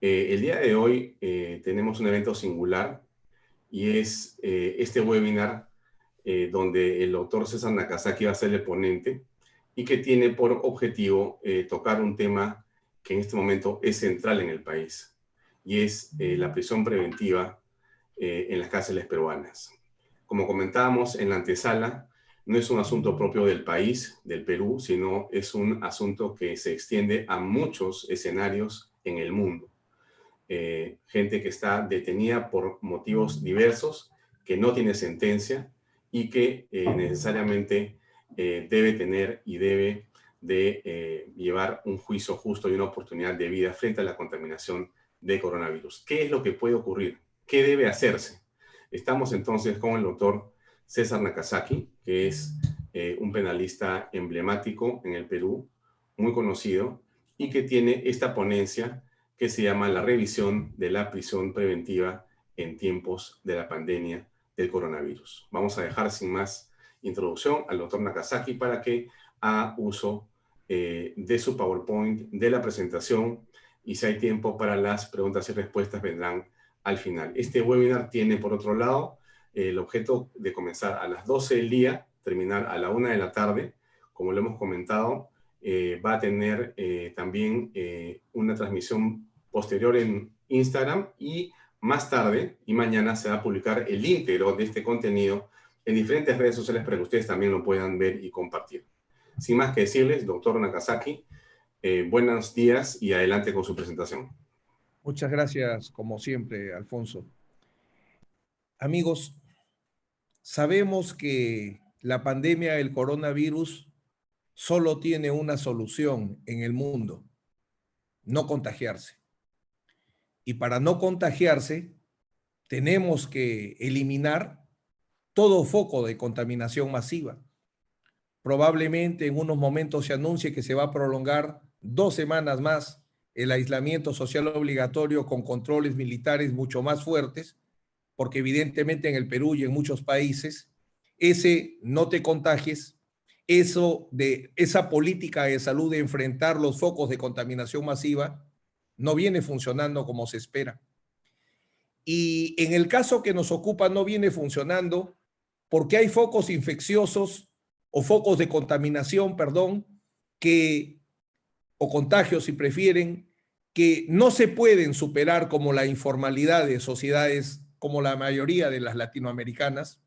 El día de hoy tenemos un evento singular y es este webinar donde el doctor César Nakazaki va a ser el ponente y que tiene por objetivo tocar un tema que en este momento es central en el país y es la prisión preventiva en las cárceles peruanas. Como comentábamos en la antesala, no es un asunto propio del país, del Perú, sino es un asunto que se extiende a muchos escenarios en el mundo. Gente que está detenida por motivos diversos, que no tiene sentencia y que necesariamente debe tener y debe de llevar un juicio justo y una oportunidad de vida frente a la contaminación de coronavirus. ¿Qué es lo que puede ocurrir? ¿Qué debe hacerse? Estamos entonces con el doctor César Nakazaki, que es un penalista emblemático en el Perú, muy conocido, y que tiene esta ponencia que se llama la revisión de la prisión preventiva en tiempos de la pandemia del coronavirus. Vamos a dejar sin más introducción al doctor Nakazaki para que haga uso de su PowerPoint, de la presentación, y si hay tiempo para las preguntas y respuestas vendrán al final. Este webinar tiene, por otro lado, el objeto de comenzar a las 12 del día, terminar a la 1 de la tarde, como lo hemos comentado. Va a tener también una transmisión posterior en Instagram y más tarde y mañana se va a publicar el íntegro de este contenido en diferentes redes sociales para que ustedes también lo puedan ver y compartir. Sin más que decirles, doctor Nakazaki, buenos días y adelante con su presentación. Muchas gracias, como siempre, Alfonso. Amigos, sabemos que la pandemia del coronavirus solo tiene una solución en el mundo: no contagiarse. Y para no contagiarse, tenemos que eliminar todo foco de contaminación masiva. Probablemente en unos momentos se anuncie que se va a prolongar 2 semanas más el aislamiento social obligatorio con controles militares mucho más fuertes, porque evidentemente en el Perú y en muchos países, ese no te contagies, esa política de salud de enfrentar los focos de contaminación masiva no viene funcionando como se espera. Y en el caso que nos ocupa no viene funcionando porque hay focos infecciosos o focos de contaminación, perdón, o contagios si prefieren, que no se pueden superar como la informalidad de sociedades como la mayoría de las latinoamericanas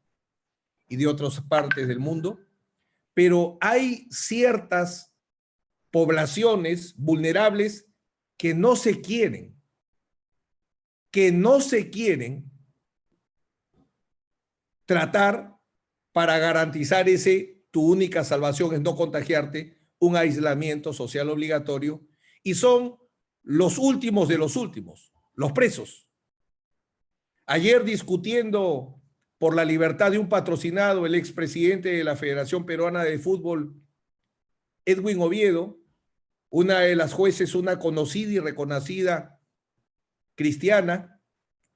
y de otras partes del mundo, pero hay ciertas poblaciones vulnerables que no se quieren tratar para garantizar tu única salvación es no contagiarte, un aislamiento social obligatorio, y son los últimos de los últimos, los presos. Ayer, discutiendo por la libertad de un patrocinado, el expresidente de la Federación Peruana de Fútbol, Edwin Oviedo, una de las jueces, una conocida y reconocida cristiana,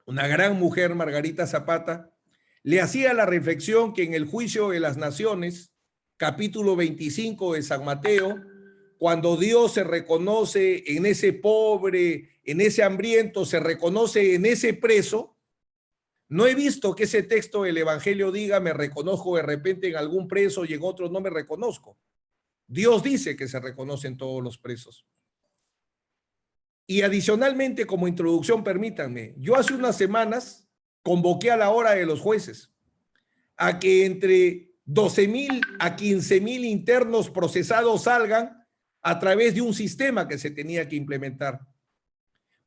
una gran mujer, Margarita Zapata, le hacía la reflexión que en el juicio de las naciones, capítulo 25 de San Mateo, cuando Dios se reconoce en ese pobre, en ese hambriento, se reconoce en ese preso, no he visto que ese texto del Evangelio diga me reconozco de repente en algún preso y en otros no me reconozco. Dios dice que se reconocen todos los presos. Y adicionalmente, como introducción, permítanme, yo hace unas semanas convoqué a la hora de los jueces a que entre 12,000 a 15,000 internos procesados salgan a través de un sistema que se tenía que implementar.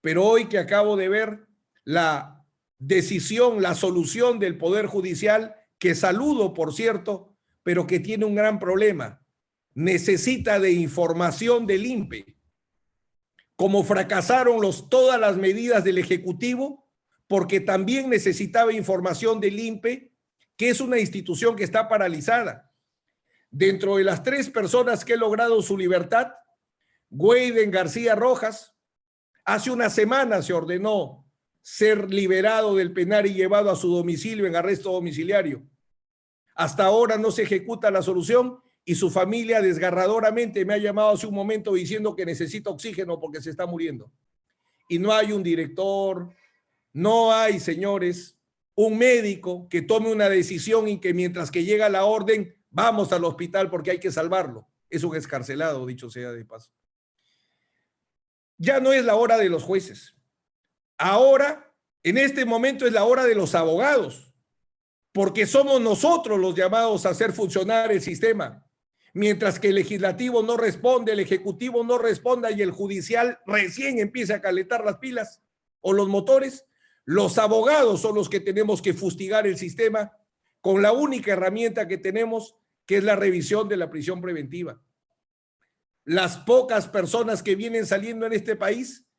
Pero hoy que acabo de ver la decisión, la solución del Poder Judicial, que saludo, por cierto, pero que tiene un gran problema. Necesita de información del INPE. Como fracasaron todas las medidas del Ejecutivo, porque también necesitaba información del INPE, que es una institución que está paralizada. Dentro de las 3 personas que han logrado su libertad, Weiden García Rojas, hace una semana se ordenó ser liberado del penal y llevado a su domicilio en arresto domiciliario. Hasta ahora no se ejecuta la solución y su familia desgarradoramente me ha llamado hace un momento diciendo que necesita oxígeno porque se está muriendo. y no hay un director, no hay, señores, un médico que tome una decisión y que mientras que llega la orden, vamos al hospital porque hay que salvarlo. Es un excarcelado, dicho sea de paso. Ya no es la hora de los jueces. Ahora, en este momento, es la hora de los abogados, porque somos nosotros los llamados a hacer funcionar el sistema. Mientras que el legislativo no responde, el ejecutivo no responda y el judicial recién empieza a calentar las pilas o los motores, los abogados son los que tenemos que fustigar el sistema con la única herramienta que tenemos, que es la revisión de la prisión preventiva. Las pocas personas que vienen saliendo en este país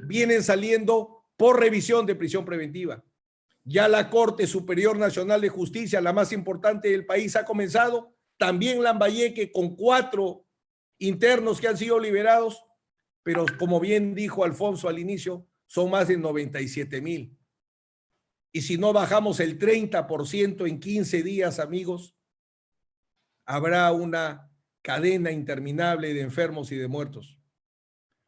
vienen saliendo por revisión de prisión preventiva. Ya la Corte Superior Nacional de Justicia, la más importante del país, ha comenzado. También Lambayeque, con 4 internos que han sido liberados, pero como bien dijo Alfonso al inicio, son más de 97,000. Y si no bajamos el 30% en 15 días, amigos, habrá una cadena interminable de enfermos y de muertos.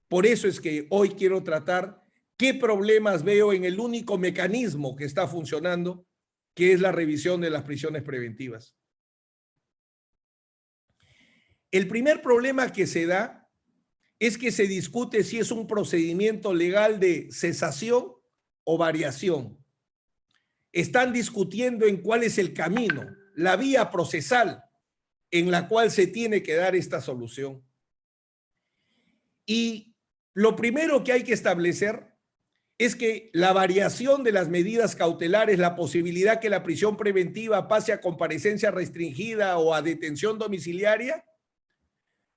Por eso es que hoy quiero tratar qué problemas veo en el único mecanismo que está funcionando, que es la revisión de las prisiones preventivas. El primer problema que se da es que se discute si es un procedimiento legal de cesación o variación. Están discutiendo en cuál es el camino, la vía procesal en la cual se tiene que dar esta solución. Y lo primero que hay que establecer es que la variación de las medidas cautelares, la posibilidad que la prisión preventiva pase a comparecencia restringida o a detención domiciliaria,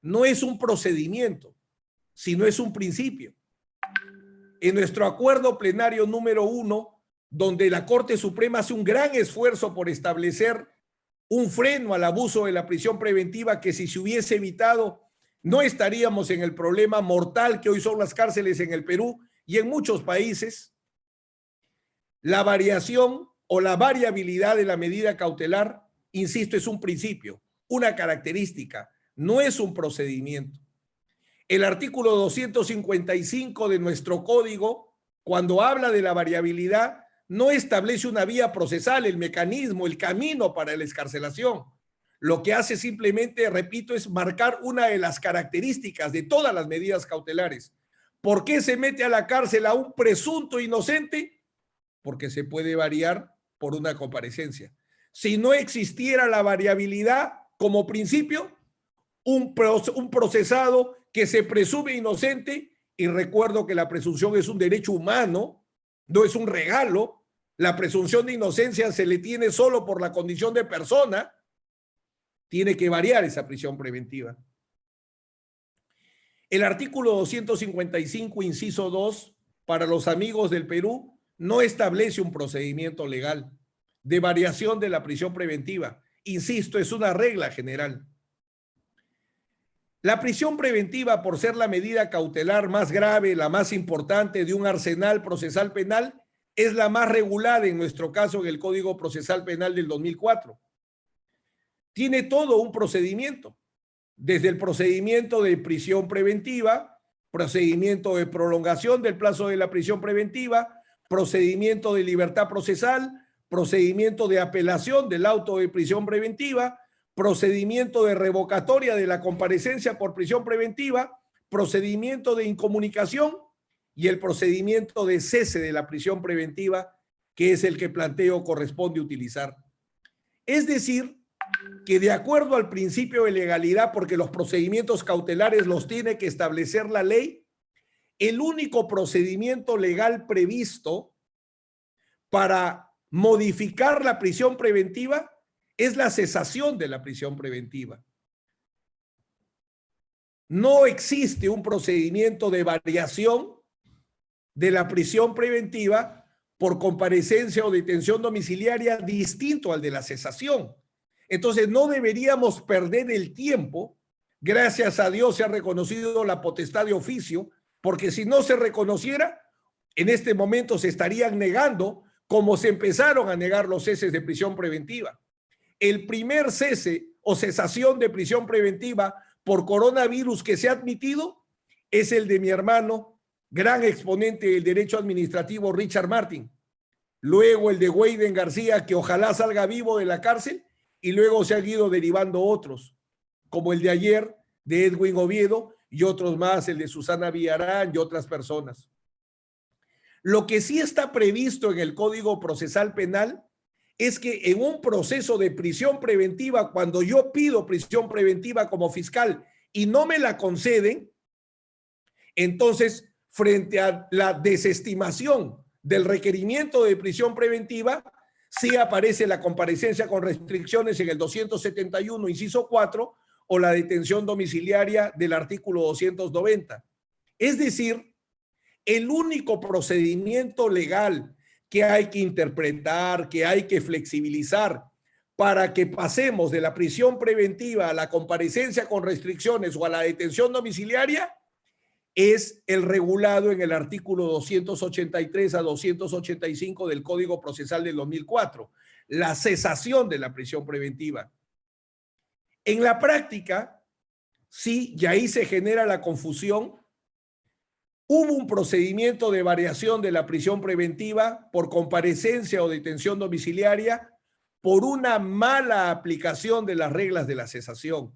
no es un procedimiento, sino es un principio. En nuestro acuerdo plenario número 1, donde la Corte Suprema hace un gran esfuerzo por establecer un freno al abuso de la prisión preventiva, que si se hubiese evitado, no estaríamos en el problema mortal que hoy son las cárceles en el Perú y en muchos países. La variación o la variabilidad de la medida cautelar, insisto, es un principio, una característica, no es un procedimiento. El artículo 255 de nuestro código, cuando habla de la variabilidad, no establece una vía procesal, el mecanismo, el camino para la excarcelación. Lo que hace simplemente, repito, es marcar una de las características de todas las medidas cautelares. ¿Por qué se mete a la cárcel a un presunto inocente? Porque se puede variar por una comparecencia. Si no existiera la variabilidad como principio, un procesado que se presume inocente, y recuerdo que la presunción es un derecho humano, no es un regalo. La presunción de inocencia se le tiene solo por la condición de persona. Tiene que variar esa prisión preventiva. El artículo 255, inciso 2, para los amigos del Perú, no establece un procedimiento legal de variación de la prisión preventiva. Insisto, es una regla general. La prisión preventiva, por ser la medida cautelar más grave, la más importante de un arsenal procesal penal, es la más regulada en nuestro caso en el Código Procesal Penal del 2004. Tiene todo un procedimiento, desde el procedimiento de prisión preventiva, procedimiento de prolongación del plazo de la prisión preventiva, procedimiento de libertad procesal, procedimiento de apelación del auto de prisión preventiva, procedimiento de revocatoria de la comparecencia por prisión preventiva, procedimiento de incomunicación y el procedimiento de cese de la prisión preventiva, que es el que planteo corresponde utilizar. Es decir, que de acuerdo al principio de legalidad, porque los procedimientos cautelares los tiene que establecer la ley, el único procedimiento legal previsto para modificar la prisión preventiva es la cesación de la prisión preventiva. No existe un procedimiento de variación de la prisión preventiva por comparecencia o detención domiciliaria distinto al de la cesación. Entonces no deberíamos perder el tiempo. Gracias a Dios se ha reconocido la potestad de oficio, porque si no se reconociera, en este momento se estarían negando, como se empezaron a negar los ceses de prisión preventiva. El primer cese o cesación de prisión preventiva por coronavirus que se ha admitido es el de mi hermano gran exponente del derecho administrativo Richard Martin, luego el de Weyden García, que ojalá salga vivo de la cárcel, y luego se han ido derivando otros, como el de ayer de Edwin Oviedo y otros más, el de Susana Villarán y otras personas. Lo que sí está previsto en el Código Procesal Penal es que en un proceso de prisión preventiva, cuando yo pido prisión preventiva como fiscal y no me la conceden, entonces, frente a la desestimación del requerimiento de prisión preventiva, sí aparece la comparecencia con restricciones en el 271, inciso 4, o la detención domiciliaria del artículo 290. Es decir, el único procedimiento legal que hay que interpretar, que hay que flexibilizar para que pasemos de la prisión preventiva a la comparecencia con restricciones o a la detención domiciliaria es el regulado en el artículo 283 a 285 del Código Procesal del 2004, la cesación de la prisión preventiva. En la práctica, sí, y ahí se genera la confusión, hubo un procedimiento de variación de la prisión preventiva por comparecencia o detención domiciliaria por una mala aplicación de las reglas de la cesación.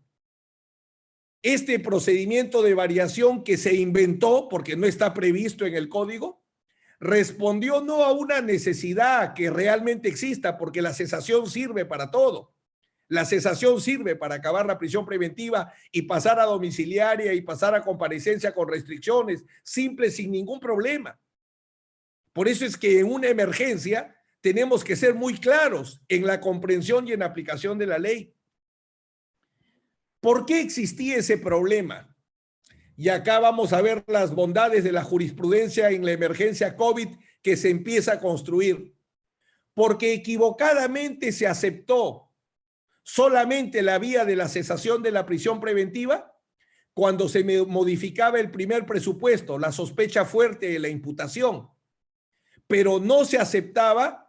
Este procedimiento de variación que se inventó, porque no está previsto en el código, respondió no a una necesidad que realmente exista, porque la cesación sirve para todo. La cesación sirve para acabar la prisión preventiva y pasar a domiciliaria y pasar a comparecencia con restricciones, simple, sin ningún problema. Por eso es que en una emergencia tenemos que ser muy claros en la comprensión y en la aplicación de la ley. ¿Por qué existía ese problema? Y acá vamos a ver las bondades de la jurisprudencia en la emergencia COVID que se empieza a construir. Porque equivocadamente se aceptó solamente la vía de la cesación de la prisión preventiva cuando se modificaba el primer presupuesto, la sospecha fuerte de la imputación. Pero no se aceptaba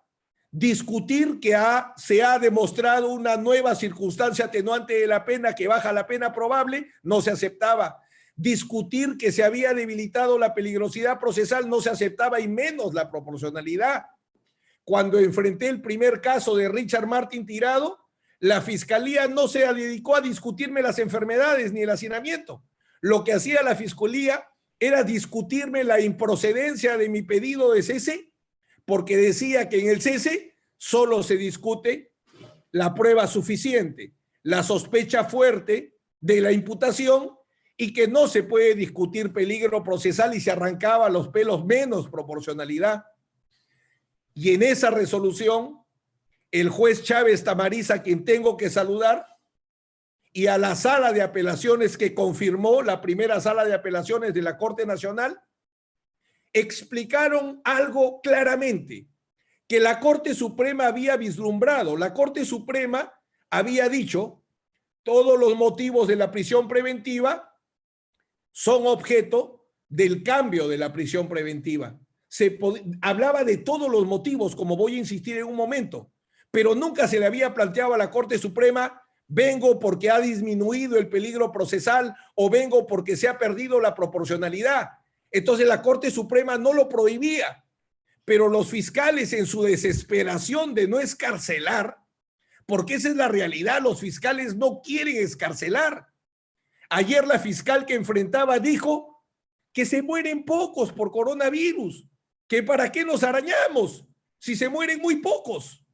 discutir que se ha demostrado una nueva circunstancia atenuante de la pena que baja la pena probable, no se aceptaba. Discutir que se había debilitado la peligrosidad procesal, no se aceptaba, y menos la proporcionalidad. Cuando enfrenté el primer caso de Richard Martin Tirado, la fiscalía no se dedicó a discutirme las enfermedades ni el hacinamiento. Lo que hacía la fiscalía era discutirme la improcedencia de mi pedido de cese, porque decía que en el cese solo se discute la prueba suficiente, la sospecha fuerte de la imputación, y que no se puede discutir peligro procesal, y se arrancaba los pelos menos proporcionalidad. Y en esa resolución, el juez Chávez Tamariza, a quien tengo que saludar, y a la sala de apelaciones que confirmó, la primera sala de apelaciones de la Corte Nacional, explicaron algo claramente, que la Corte Suprema había vislumbrado. La Corte Suprema había dicho, todos los motivos de la prisión preventiva son objeto del cambio de la prisión preventiva. Hablaba de todos los motivos, como voy a insistir en un momento, pero nunca se le había planteado a la Corte Suprema, vengo porque ha disminuido el peligro procesal o vengo porque se ha perdido la proporcionalidad. Entonces la Corte Suprema no lo prohibía, pero los fiscales, en su desesperación de no escarcelar, porque esa es la realidad, los fiscales no quieren escarcelar. Ayer la fiscal que enfrentaba dijo que se mueren pocos por coronavirus, que para qué nos arañamos si se mueren muy pocos.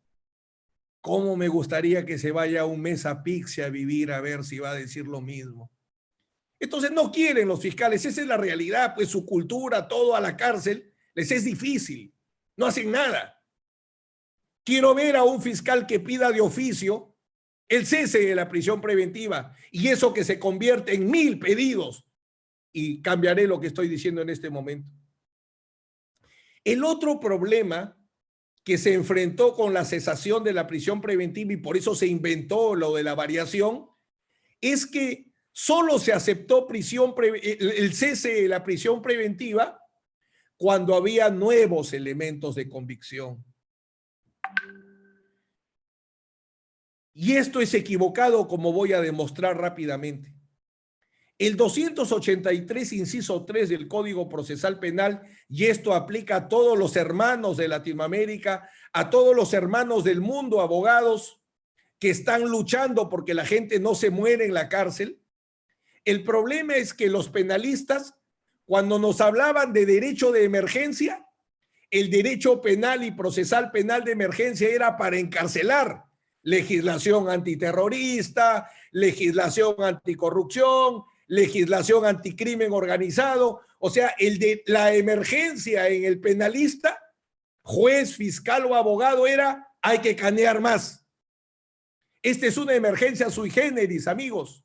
¿Cómo me gustaría que se vaya un mes a Pixie a vivir a ver si va a decir lo mismo? Entonces no quieren los fiscales, esa es la realidad, pues su cultura, todo a la cárcel, les es difícil, no hacen nada. Quiero ver a un fiscal que pida de oficio el cese de la prisión preventiva, y eso que se convierte en 1000 pedidos, y cambiaré lo que estoy diciendo en este momento. El otro problema que se enfrentó con la cesación de la prisión preventiva, y por eso se inventó lo de la variación, es que solo se aceptó el cese de la prisión preventiva cuando había nuevos elementos de convicción. Y esto es equivocado, como voy a demostrar rápidamente. El 283, inciso 3 del Código Procesal Penal, y esto aplica a todos los hermanos de Latinoamérica, a todos los hermanos del mundo, abogados que están luchando porque la gente no se muere en la cárcel. El problema es que los penalistas, cuando nos hablaban de derecho de emergencia, el derecho penal y procesal penal de emergencia era para encarcelar. Legislación antiterrorista, legislación anticorrupción, legislación anticrimen organizado. O sea, el de la emergencia en el penalista, juez, fiscal o abogado, era hay que canear más. Esta es una emergencia sui generis, amigos.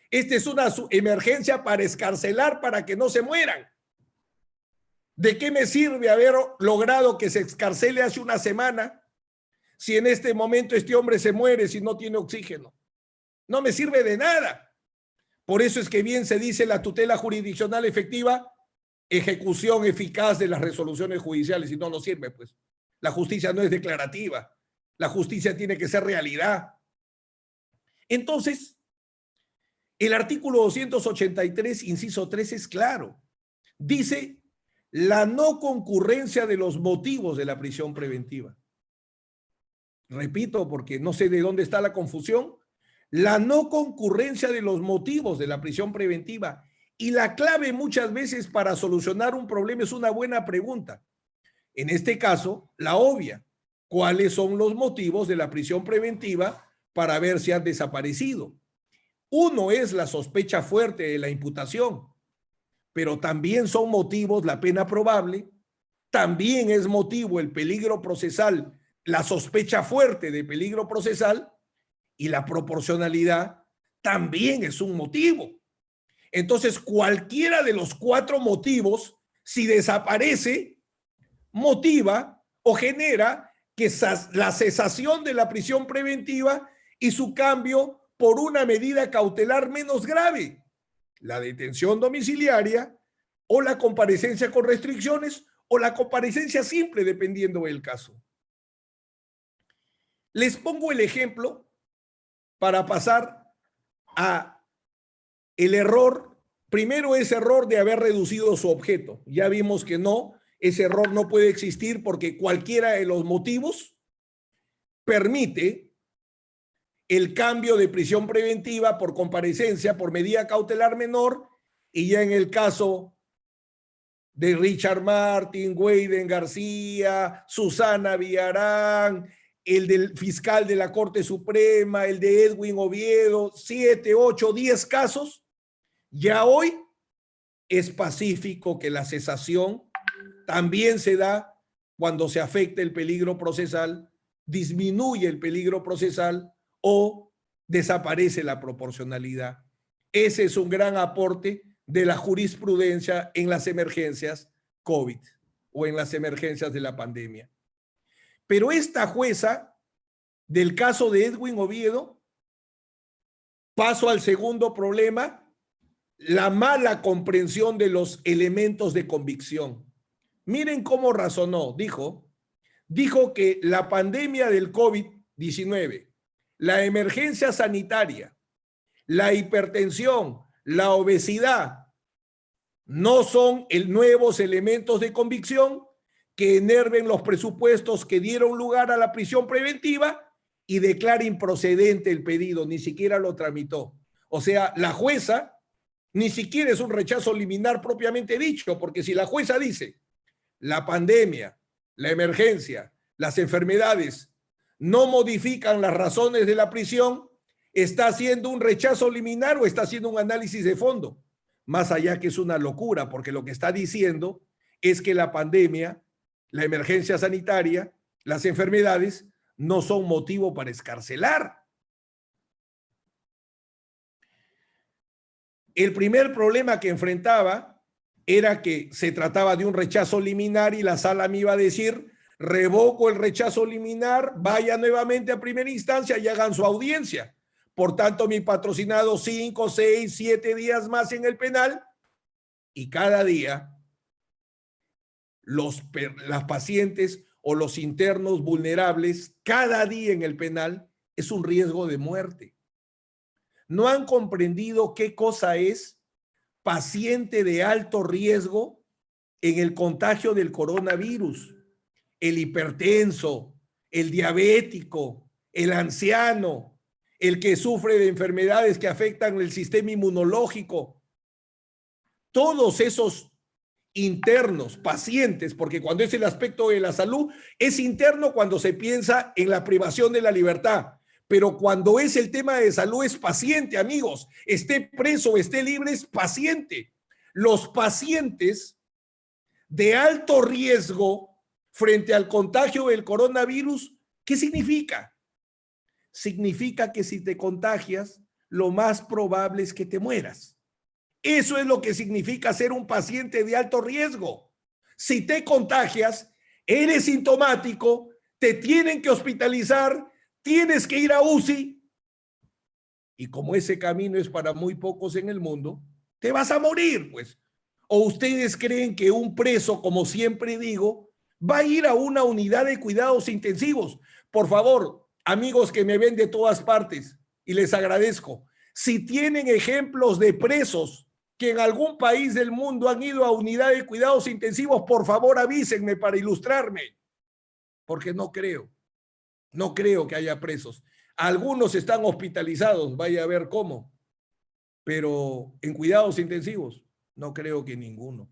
Esta es una emergencia para excarcelar, para que no se mueran. ¿De qué me sirve haber logrado que se excarcele hace una semana si en este momento este hombre se muere, si no tiene oxígeno? No me sirve de nada. Por eso es que bien se dice la tutela jurisdiccional efectiva, ejecución eficaz de las resoluciones judiciales, y no nos sirve, pues. La justicia no es declarativa. La justicia tiene que ser realidad. Entonces, el artículo 283, inciso 3 es claro. Dice la no concurrencia de los motivos de la prisión preventiva. Repito, porque no sé de dónde está la confusión. La no concurrencia de los motivos de la prisión preventiva. Y la clave muchas veces para solucionar un problema es una buena pregunta. En este caso, la obvia. ¿Cuáles son los motivos de la prisión preventiva para ver si han desaparecido? Uno es la sospecha fuerte de la imputación, pero también son motivos la pena probable, también es motivo el peligro procesal, la sospecha fuerte de peligro procesal, y la proporcionalidad también es un motivo. Entonces, cualquiera de los 4 motivos, si desaparece, motiva o genera que la cesación de la prisión preventiva y su cambio por una medida cautelar menos grave, la detención domiciliaria o la comparecencia con restricciones o la comparecencia simple, dependiendo del caso. Les pongo el ejemplo para pasar a el error. Primero es error de haber reducido su objeto. Ya vimos que no, ese error no puede existir porque cualquiera de los motivos permite el cambio de prisión preventiva por comparecencia, por medida cautelar menor, y ya en el caso de Richard Martin, Weyden García, Susana Villarán, el del fiscal de la Corte Suprema, el de Edwin Oviedo, 7, 8, 10 casos, ya hoy es pacífico que la cesación también se da cuando se afecta el peligro procesal, disminuye el peligro procesal o desaparece la proporcionalidad. Ese es un gran aporte de la jurisprudencia en las emergencias COVID o en las emergencias de la pandemia. Pero esta jueza del caso de Edwin Oviedo, paso al segundo problema, la mala comprensión de los elementos de convicción. Miren cómo razonó. Dijo que la pandemia del COVID-19, la emergencia sanitaria, la hipertensión, la obesidad, no son nuevos elementos de convicción que enerven los presupuestos que dieron lugar a la prisión preventiva y declara improcedente el pedido, ni siquiera lo tramitó. O sea, la jueza ni siquiera es un rechazo liminar propiamente dicho, porque si la jueza dice la pandemia, la emergencia, las enfermedades no modifican las razones de la prisión, ¿está haciendo un rechazo liminar o está haciendo un análisis de fondo? Más allá que es una locura, porque lo que está diciendo es que la pandemia, la emergencia sanitaria, las enfermedades no son motivo para excarcelar. El primer problema que enfrentaba era que se trataba de un rechazo liminar y la sala me iba a decir, revoco el rechazo liminar, vaya nuevamente a primera instancia y hagan su audiencia. Por tanto, mi patrocinado 5, 6, 7 días más en el penal y cada día las pacientes o los internos vulnerables, cada día en el penal es un riesgo de muerte. No han comprendido qué cosa es paciente de alto riesgo en el contagio del coronavirus. El hipertenso, el diabético, el anciano, el que sufre de enfermedades que afectan el sistema inmunológico. Todos esos internos, pacientes, porque cuando es el aspecto de la salud, es interno cuando se piensa en la privación de la libertad. Pero cuando es el tema de salud es paciente, amigos. Esté preso o esté libre, es paciente. Los pacientes de alto riesgo frente al contagio del coronavirus, ¿qué significa? Significa que si te contagias, lo más probable es que te mueras. Eso es lo que significa ser un paciente de alto riesgo. Si te contagias, eres sintomático, te tienen que hospitalizar, tienes que ir a UCI, y como ese camino es para muy pocos en el mundo, te vas a morir, pues. ¿O ustedes creen que un preso, como siempre digo, va a ir a una unidad de cuidados intensivos? Por favor, amigos que me ven de todas partes, y les agradezco, si tienen ejemplos de presos que en algún país del mundo han ido a unidad de cuidados intensivos, por favor avísenme para ilustrarme, porque no creo que haya presos. Algunos están hospitalizados, vaya a ver cómo, pero en cuidados intensivos no creo que ninguno.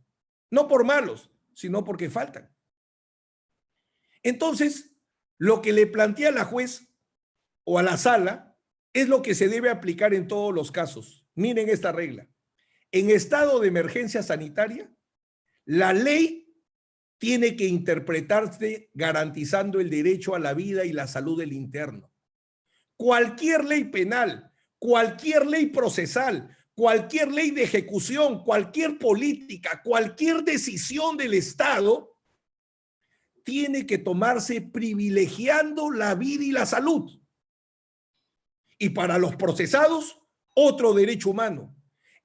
No por malos, sino porque faltan. Entonces, lo que le plantea la juez o a la sala es lo que se debe aplicar en todos los casos. Miren esta regla. En estado de emergencia sanitaria, la ley tiene que interpretarse garantizando el derecho a la vida y la salud del interno. Cualquier ley penal, cualquier ley procesal, cualquier ley de ejecución, cualquier política, cualquier decisión del Estado tiene que tomarse privilegiando la vida y la salud. Y para los procesados, otro derecho humano,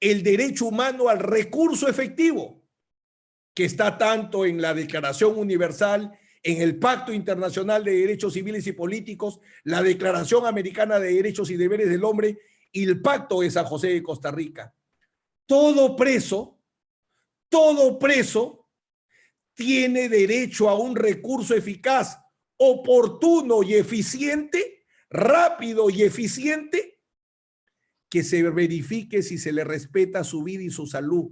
el derecho humano al recurso efectivo, que está tanto en la Declaración Universal, en el Pacto Internacional de Derechos Civiles y Políticos, la Declaración Americana de Derechos y Deberes del Hombre y el Pacto de San José de Costa Rica. Todo preso tiene derecho a un recurso eficaz, oportuno y eficiente, rápido y eficiente, que se verifique si se le respeta su vida y su salud,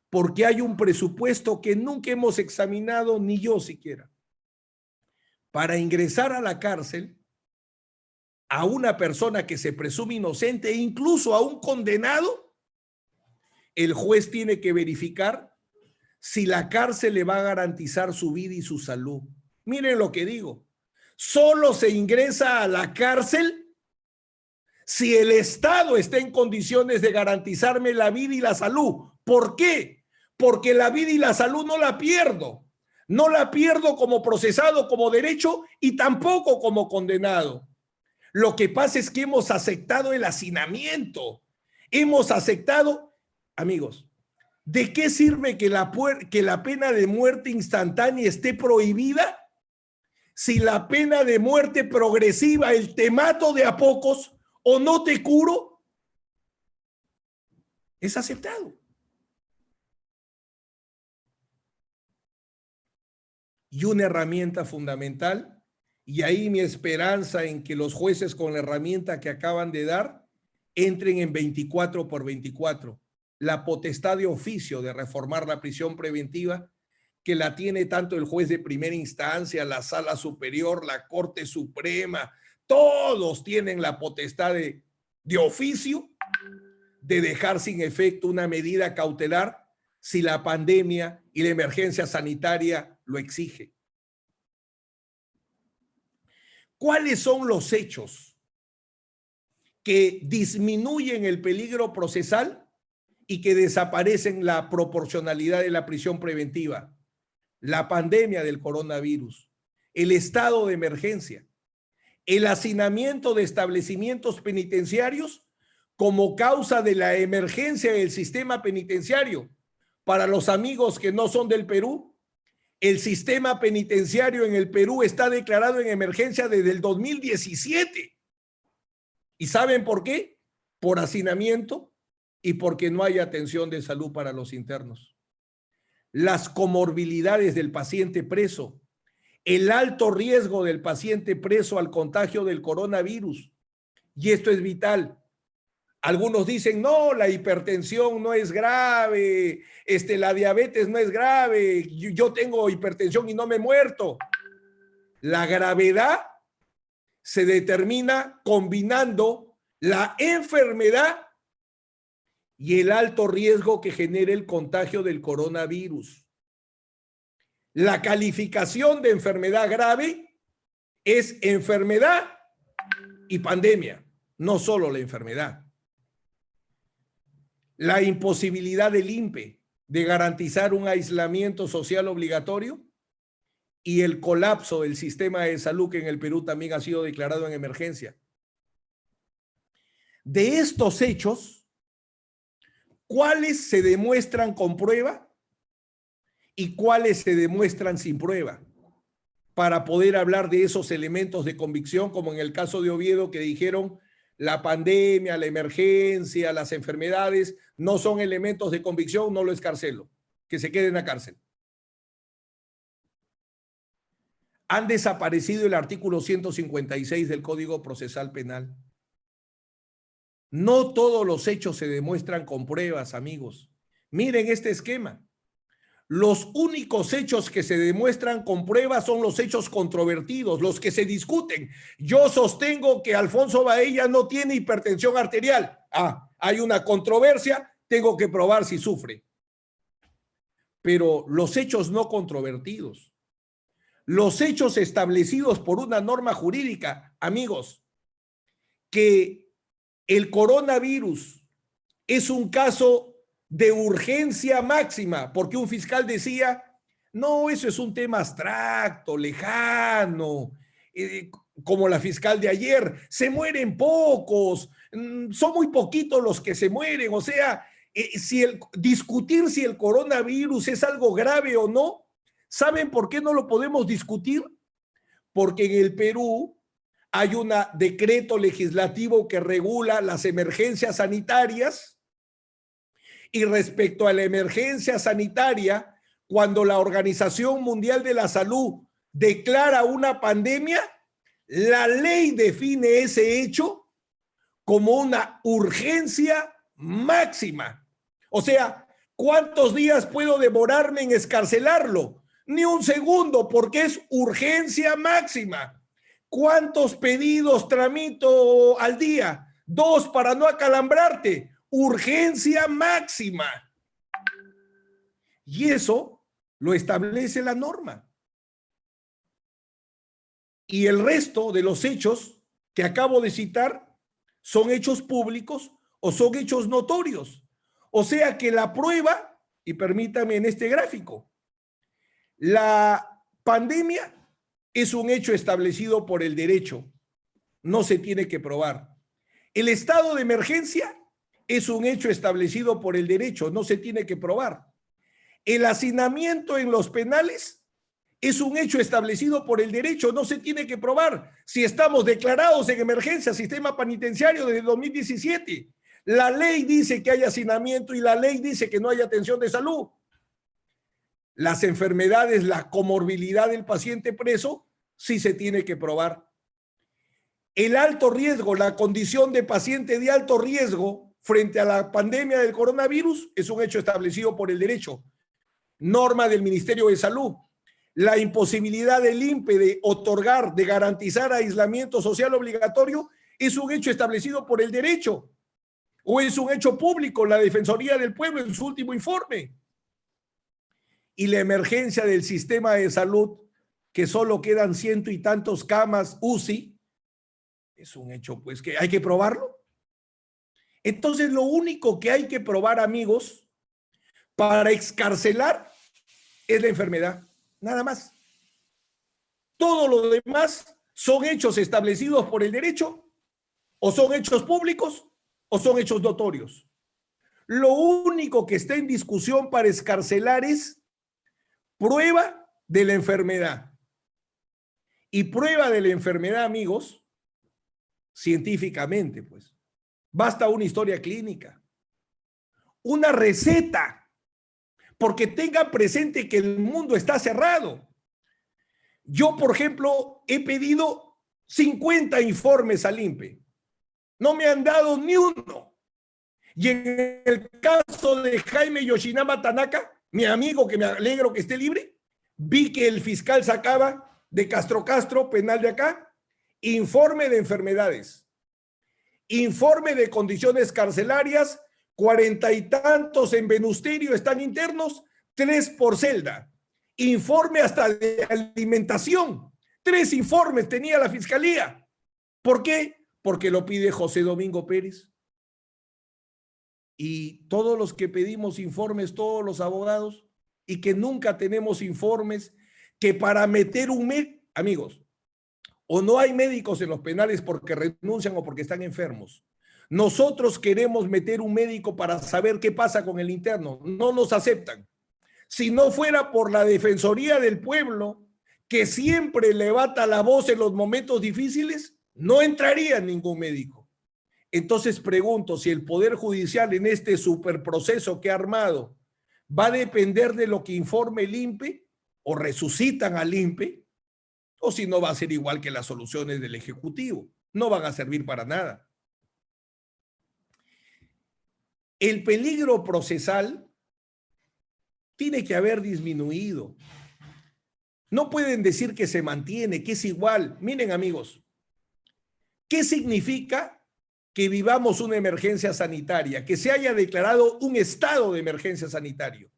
porque hay un presupuesto que nunca hemos examinado, ni yo siquiera. Para ingresar a la cárcel a una persona que se presume inocente e incluso a un condenado, el juez tiene que verificar si la cárcel le va a garantizar su vida y su salud. Miren lo que digo. Solo se ingresa a la cárcel si el Estado está en condiciones de garantizarme la vida y la salud. ¿Por qué? Porque la vida y la salud no la pierdo. No la pierdo como procesado, como derecho, y tampoco como condenado. Lo que pasa es que hemos aceptado el hacinamiento. Hemos aceptado, amigos, ¿de qué sirve que la pena de muerte instantánea esté prohibida si la pena de muerte progresiva, el te mato de a pocos o no te curo, es aceptado? Y una herramienta fundamental, y ahí mi esperanza en que los jueces con la herramienta que acaban de dar entren en 24 por 24, la potestad de oficio de reformar la prisión preventiva, que la tiene tanto el juez de primera instancia, la sala superior, la Corte Suprema, todos tienen la potestad de oficio de dejar sin efecto una medida cautelar si la pandemia y la emergencia sanitaria lo exige. ¿Cuáles son los hechos que disminuyen el peligro procesal y que desaparecen la proporcionalidad de la prisión preventiva? La pandemia del coronavirus, el estado de emergencia, el hacinamiento de establecimientos penitenciarios como causa de la emergencia del sistema penitenciario. Para los amigos que no son del Perú, el sistema penitenciario en el Perú está declarado en emergencia desde el 2017. ¿Y saben por qué? Por hacinamiento, y porque no hay atención de salud para los internos. Las comorbilidades del paciente preso, el alto riesgo del paciente preso al contagio del coronavirus. Y esto es vital. Algunos dicen, no, la hipertensión no es grave, la diabetes no es grave, yo tengo hipertensión y no me he muerto. La gravedad se determina combinando la enfermedad y el alto riesgo que genera el contagio del coronavirus. La calificación de enfermedad grave es enfermedad y pandemia, no solo la enfermedad. La imposibilidad del INPE de garantizar un aislamiento social obligatorio y el colapso del sistema de salud que en el Perú también ha sido declarado en emergencia. De estos hechos, ¿cuáles se demuestran con prueba y cuáles se demuestran sin prueba? Para poder hablar de esos elementos de convicción, como en el caso de Oviedo, que dijeron la pandemia, la emergencia, las enfermedades no son elementos de convicción, no lo escarcelo, que se quede en la cárcel. Han desaparecido el artículo 156 del Código Procesal Penal. No todos los hechos se demuestran con pruebas, amigos. Miren este esquema. Los únicos hechos que se demuestran con pruebas son los hechos controvertidos, los que se discuten. Yo sostengo que Alfonso Baella no tiene hipertensión arterial. Hay una controversia, tengo que probar si sufre. Pero los hechos no controvertidos, los hechos establecidos por una norma jurídica, amigos, que el coronavirus es un caso de urgencia máxima, porque un fiscal decía, no, eso es un tema abstracto, lejano, como la fiscal de ayer, se mueren pocos, son muy poquitos los que se mueren, o sea, discutir si el coronavirus es algo grave o no, ¿saben por qué no lo podemos discutir? Porque en el Perú hay un decreto legislativo que regula las emergencias sanitarias. Y respecto a la emergencia sanitaria, cuando la Organización Mundial de la Salud declara una pandemia, la ley define ese hecho como una urgencia máxima. O sea, ¿cuántos días puedo demorarme en excarcelarlo? Ni un segundo, porque es urgencia máxima. ¿Cuántos pedidos tramito al día? 2 para no acalambrarte. Urgencia máxima. Y eso lo establece la norma. Y el resto de los hechos que acabo de citar son hechos públicos o son hechos notorios. O sea que la prueba, y permítame en este gráfico, la pandemia es un hecho establecido por el derecho, no se tiene que probar. El estado de emergencia es un hecho establecido por el derecho, no se tiene que probar. El hacinamiento en los penales es un hecho establecido por el derecho, no se tiene que probar. Si estamos declarados en emergencia, sistema penitenciario desde 2017, la ley dice que hay hacinamiento y la ley dice que no hay atención de salud. Las enfermedades, la comorbilidad del paciente preso, sí se tiene que probar. El alto riesgo, la condición de paciente de alto riesgo frente a la pandemia del coronavirus es un hecho establecido por el derecho. Norma del Ministerio de Salud. La imposibilidad del INPE de otorgar, de garantizar aislamiento social obligatorio es un hecho establecido por el derecho o es un hecho público, la Defensoría del Pueblo en su último informe. Y la emergencia del sistema de salud, que solo quedan 100 y tantos camas UCI, es un hecho pues que hay que probarlo. Entonces lo único que hay que probar, amigos, para excarcelar es la enfermedad, nada más. Todo lo demás son hechos establecidos por el derecho, o son hechos públicos, o son hechos notorios. Lo único que está en discusión para excarcelar es prueba de la enfermedad. Y prueba de la enfermedad, amigos, científicamente, pues. Basta una historia clínica. una receta, porque tengan presente que el mundo está cerrado. Yo, por ejemplo, he pedido 50 informes al INPE. No me han dado ni uno. Y en el caso de Jaime Yoshinama Tanaka, mi amigo, que me alegro que esté libre, vi que el fiscal sacaba de Castro, penal de acá, informe de enfermedades, informe de condiciones carcelarias, 40 y tantos en Venusterio están internos, 3 por celda. Informe hasta de alimentación, 3 informes tenía la fiscalía. ¿Por qué? Porque lo pide José Domingo Pérez. Y todos los que pedimos informes, todos los abogados, y que nunca tenemos informes, que para meter un amigos, o no hay médicos en los penales porque renuncian o porque están enfermos. Nosotros queremos meter un médico para saber qué pasa con el interno. No nos aceptan. Si no fuera por la Defensoría del Pueblo, que siempre levanta la voz en los momentos difíciles, no entraría ningún médico. Entonces pregunto si el Poder Judicial en este superproceso que ha armado va a depender de lo que informe el INPE o resucitan al INPE, o si no va a ser igual que las soluciones del Ejecutivo. No van a servir para nada. El peligro procesal tiene que haber disminuido. No pueden decir que se mantiene, que es igual. Miren, amigos, ¿qué significa que vivamos una emergencia sanitaria? Que se haya declarado un estado de emergencia sanitario.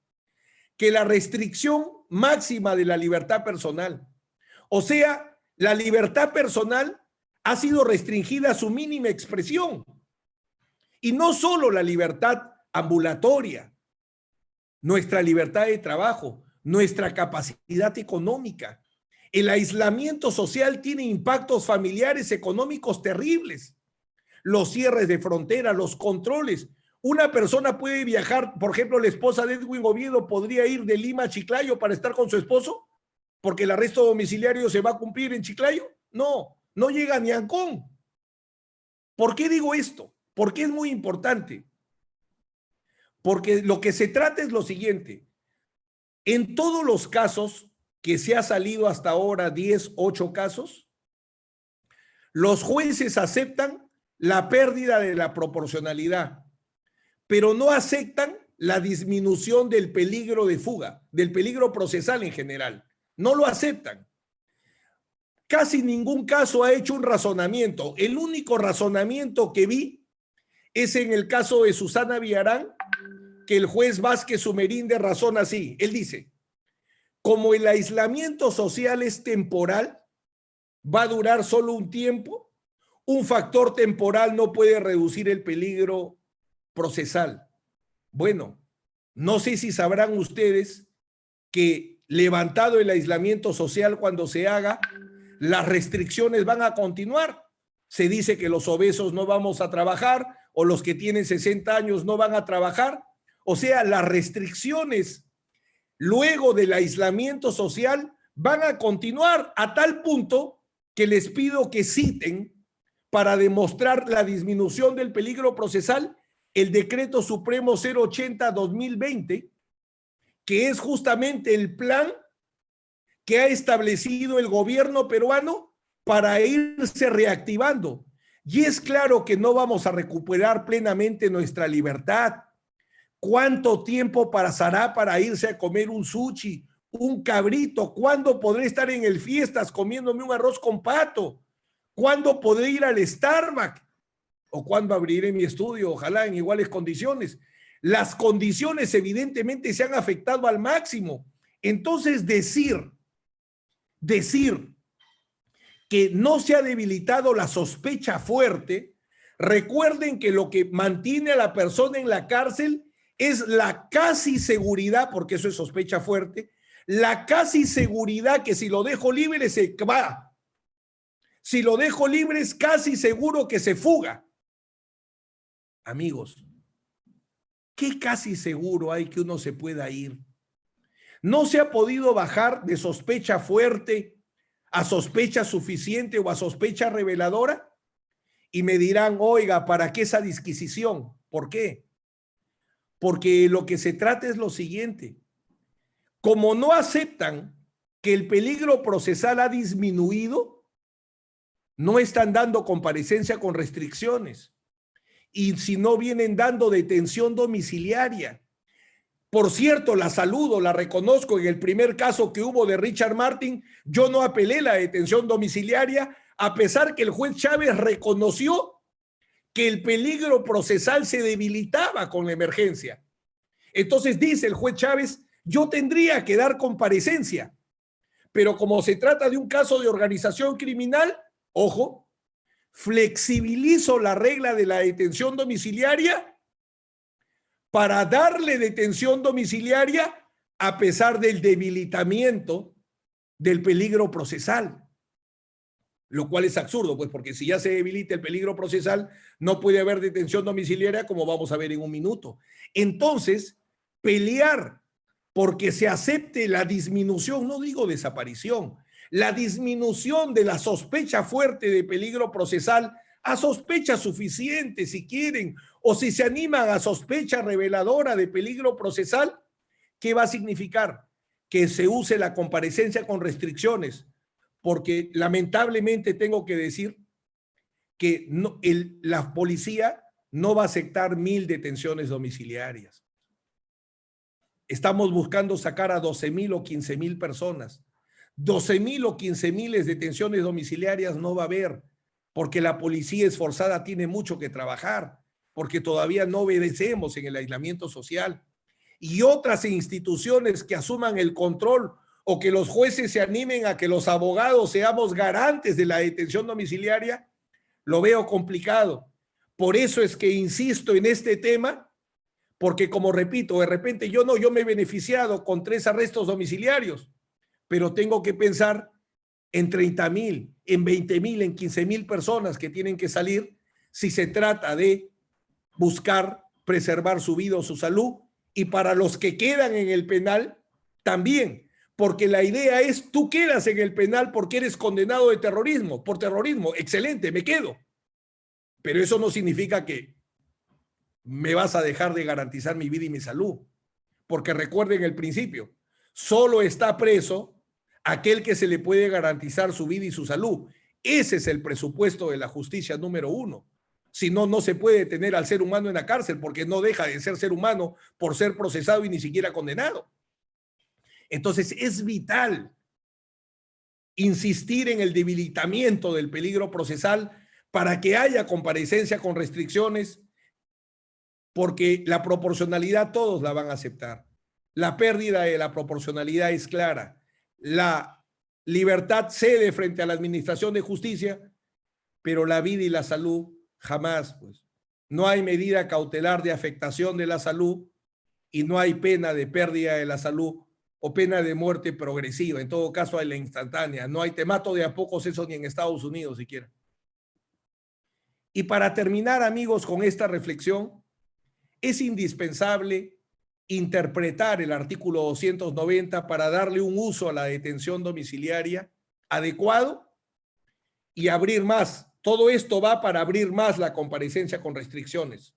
Que la restricción máxima de la libertad personal, o sea, la libertad personal ha sido restringida a su mínima expresión. Y no solo la libertad ambulatoria, nuestra libertad de trabajo, nuestra capacidad económica. El aislamiento social tiene impactos familiares económicos terribles. Los cierres de frontera, los controles. Una persona puede viajar, por ejemplo, la esposa de Edwin Oviedo podría ir de Lima a Chiclayo para estar con su esposo, porque el arresto domiciliario se va a cumplir en Chiclayo. No, no llega ni a Ancón. ¿Por qué digo esto? Porque es muy importante. Porque lo que se trata es lo siguiente. En todos los casos que se ha salido hasta ahora, 10, 8 casos, los jueces aceptan la pérdida de la proporcionalidad, pero no aceptan la disminución del peligro de fuga, del peligro procesal en general. No lo aceptan. Casi ningún caso ha hecho un razonamiento. El único razonamiento que vi es en el caso de Susana Villarán, que el juez Vázquez Sumerinde razona así. Él dice, como el aislamiento social es temporal, va a durar solo un tiempo, un factor temporal no puede reducir el peligro procesal. Bueno, no sé si sabrán ustedes que levantado el aislamiento social cuando se haga, las restricciones van a continuar. Se dice que los obesos no vamos a trabajar o los que tienen 60 años no van a trabajar. O sea, las restricciones luego del aislamiento social van a continuar a tal punto que les pido que citen para demostrar la disminución del peligro procesal el Decreto Supremo 080-2020, que es justamente el plan que ha establecido el gobierno peruano para irse reactivando. Y es claro que no vamos a recuperar plenamente nuestra libertad. ¿Cuánto tiempo pasará para irse a comer un sushi, un cabrito? ¿Cuándo podré estar en el Fiestas comiéndome un arroz con pato? ¿Cuándo podré ir al Starbucks? ¿O cuándo abriré mi estudio? Ojalá en iguales condiciones. Las condiciones evidentemente se han afectado al máximo. Entonces decir que no se ha debilitado la sospecha fuerte, recuerden que lo que mantiene a la persona en la cárcel es la casi seguridad, porque eso es sospecha fuerte, la casi seguridad que si lo dejo libre se va. Si lo dejo libre es casi seguro que se fuga. Amigos, ¿qué casi seguro hay que uno se pueda ir? No se ha podido bajar de sospecha fuerte a sospecha suficiente o a sospecha reveladora. Y me dirán, oiga, ¿para qué esa disquisición? ¿Por qué? porque lo que se trata es lo siguiente. Como no aceptan que el peligro procesal ha disminuido, no están dando comparecencia con restricciones. Y si no, vienen dando detención domiciliaria. Por cierto, la saludo, la reconozco. En el primer caso que hubo de Richard Martin, yo no apelé la detención domiciliaria, a pesar que el juez Chávez reconoció que el peligro procesal se debilitaba con la emergencia. Entonces dice el juez Chávez, yo tendría que dar comparecencia, pero como se trata de un caso de organización criminal, ojo, flexibilizo la regla de la detención domiciliaria para darle detención domiciliaria a pesar del debilitamiento del peligro procesal. Lo cual es absurdo, pues, porque si ya se debilita el peligro procesal, no puede haber detención domiciliaria, como vamos a ver en un minuto. Entonces, pelear porque se acepte la disminución, no digo desaparición, la disminución de la sospecha fuerte de peligro procesal a sospecha suficiente, si quieren, o si se animan a sospecha reveladora de peligro procesal, ¿qué va a significar? Que se use la comparecencia con restricciones, porque lamentablemente tengo que decir que no, la policía no va a aceptar 1000 detenciones domiciliarias. Estamos buscando sacar a 12,000 o 15,000 personas. 12,000 o 15,000 detenciones domiciliarias no va a haber, porque la policía esforzada tiene mucho que trabajar, porque todavía no obedecemos en el aislamiento social. Y otras instituciones que asuman el control o que los jueces se animen a que los abogados seamos garantes de la detención domiciliaria, lo veo complicado. Por eso es que insisto en este tema, porque como repito, de repente yo me he beneficiado con 3 arrestos domiciliarios, pero tengo que pensar en 30,000, en 20,000, en 15,000 personas que tienen que salir si se trata de buscar preservar su vida o su salud, y para los que quedan en el penal también, porque la idea es, tú quedas en el penal porque eres condenado de terrorismo, por terrorismo, excelente, me quedo. Pero eso no significa que me vas a dejar de garantizar mi vida y mi salud, porque recuerden el principio, solo está preso aquel que se le puede garantizar su vida y su salud. Ese es el presupuesto de la justicia número 1. Si no, no se puede tener al ser humano en la cárcel, porque no deja de ser humano por ser procesado y ni siquiera condenado. Entonces es vital insistir en el debilitamiento del peligro procesal para que haya comparecencia con restricciones, porque la proporcionalidad todos la van a aceptar. La pérdida de la proporcionalidad es clara. La libertad cede frente a la administración de justicia, pero la vida y la salud jamás, pues. No hay medida cautelar de afectación de la salud y no hay pena de pérdida de la salud o pena de muerte progresiva. En todo caso hay la instantánea. No hay te mato de a pocos, eso ni en Estados Unidos siquiera. Y para terminar, amigos, con esta reflexión, es indispensable interpretar el artículo 290 para darle un uso a la detención domiciliaria adecuado y abrir más. Todo esto va para abrir más la comparecencia con restricciones.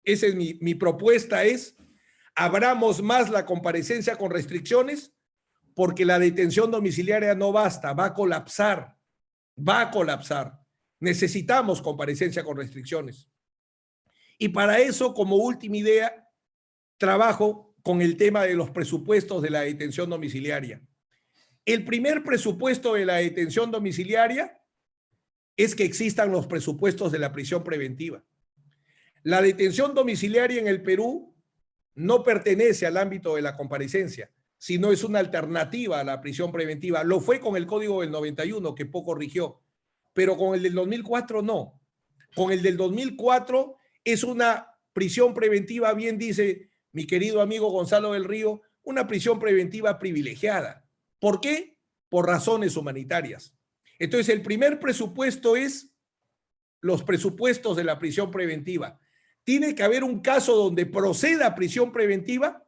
Esa es mi propuesta, es abramos más la comparecencia con restricciones, porque la detención domiciliaria no basta, va a colapsar, va a colapsar. Necesitamos comparecencia con restricciones. Y para eso, como última idea, trabajo con el tema de los presupuestos de la detención domiciliaria. El primer presupuesto de la detención domiciliaria es que existan los presupuestos de la prisión preventiva. La detención domiciliaria en el Perú no pertenece al ámbito de la comparecencia, sino es una alternativa a la prisión preventiva. Lo fue con el Código del 91, que poco rigió, pero con el del 2004 no. Con el del 2004 es una prisión preventiva, bien dice mi querido amigo Gonzalo del Río, una prisión preventiva privilegiada. ¿Por qué? Por razones humanitarias. Entonces, el primer presupuesto es los presupuestos de la prisión preventiva. Tiene que haber un caso donde proceda prisión preventiva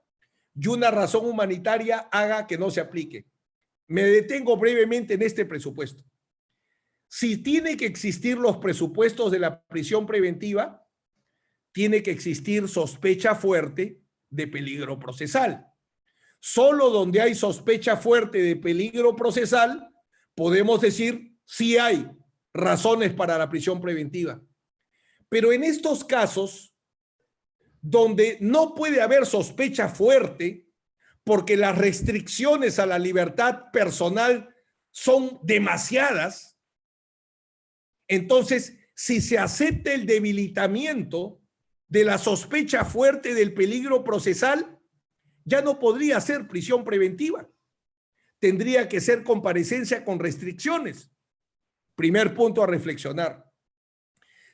y una razón humanitaria haga que no se aplique. Me detengo brevemente en este presupuesto. Si tiene que existir los presupuestos de la prisión preventiva, tiene que existir sospecha fuerte de peligro procesal. Solo donde hay sospecha fuerte de peligro procesal podemos decir si hay razones para la prisión preventiva. Pero en estos casos, donde no puede haber sospecha fuerte, porque las restricciones a la libertad personal son demasiadas, entonces, si se acepta el debilitamiento de la sospecha fuerte del peligro procesal, ya no podría ser prisión preventiva. Tendría que ser comparecencia con restricciones. Primer punto a reflexionar.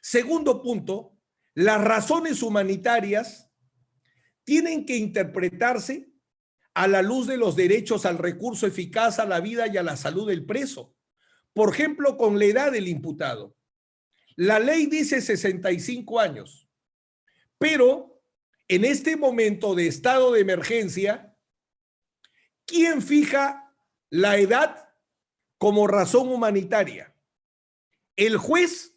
Segundo punto, las razones humanitarias tienen que interpretarse a la luz de los derechos al recurso eficaz a la vida y a la salud del preso. Por ejemplo, con la edad del imputado. La ley dice 65 años, pero en este momento de estado de emergencia, ¿quién fija la edad como razón humanitaria? ¿El juez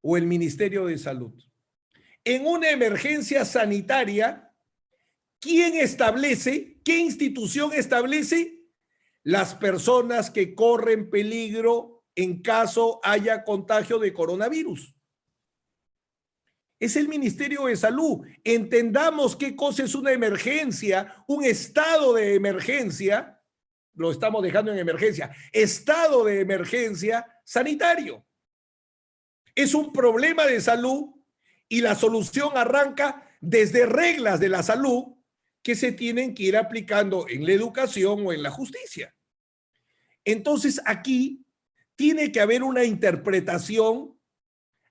o el Ministerio de Salud? En una emergencia sanitaria, ¿quién establece, qué institución establece las personas que corren peligro en caso haya contagio de coronavirus? Es el Ministerio de Salud. Entendamos qué cosa es una emergencia, un estado de emergencia, lo estamos dejando en emergencia, estado de emergencia sanitario. Es un problema de salud y la solución arranca desde reglas de la salud que se tienen que ir aplicando en la educación o en la justicia. Entonces aquí tiene que haber una interpretación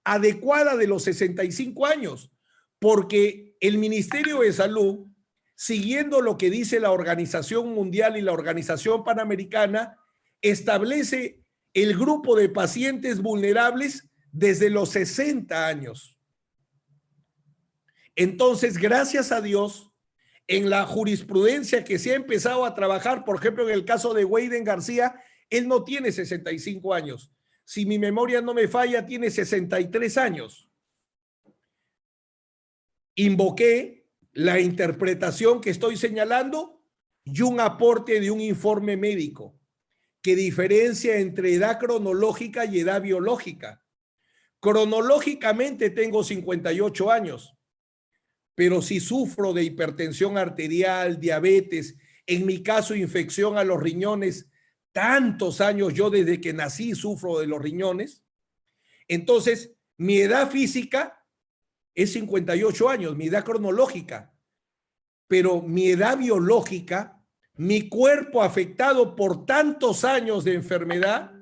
adecuada de los 65 años, porque el Ministerio de Salud, siguiendo lo que dice la Organización Mundial y la Organización Panamericana, establece el grupo de pacientes vulnerables desde los 60 años. Entonces, gracias a Dios, en la jurisprudencia que se ha empezado a trabajar, por ejemplo, en el caso de Weiden García, él no tiene 65 años. Si mi memoria no me falla, tiene 63 años. Invoqué la interpretación que estoy señalando y un aporte de un informe médico que diferencia entre edad cronológica y edad biológica. Cronológicamente tengo 58 años, pero si sufro de hipertensión arterial, diabetes, en mi caso infección a los riñones, tantos años yo desde que nací sufro de los riñones, entonces mi edad física es 58 años, mi edad cronológica, pero mi edad biológica, mi cuerpo afectado por tantos años de enfermedad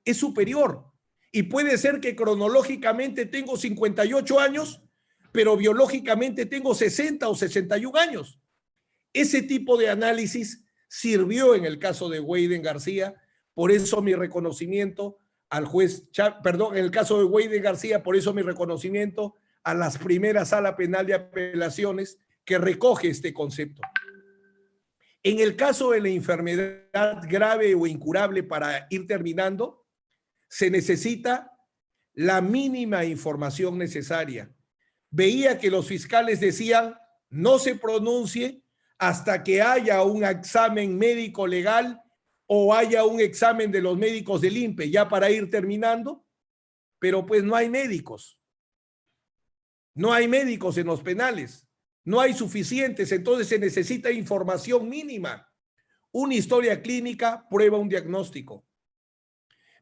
es superior. Y puede ser que cronológicamente tengo 58 años, pero biológicamente tengo 60 o 61 años. Ese tipo de análisis sirvió en el caso de Weiden García, por eso mi reconocimiento al juez, en el caso de Weiden García, por eso mi reconocimiento a las primeras sala penal de apelaciones que recoge este concepto. En el caso de la enfermedad grave o incurable, para ir terminando, se necesita la mínima información necesaria. Veía que los fiscales decían, no se pronuncie hasta que haya un examen médico legal o haya un examen de los médicos del INPE, ya para ir terminando, pero pues no hay médicos. No hay médicos en los penales, no hay suficientes, entonces se necesita información mínima. Una historia clínica prueba un diagnóstico.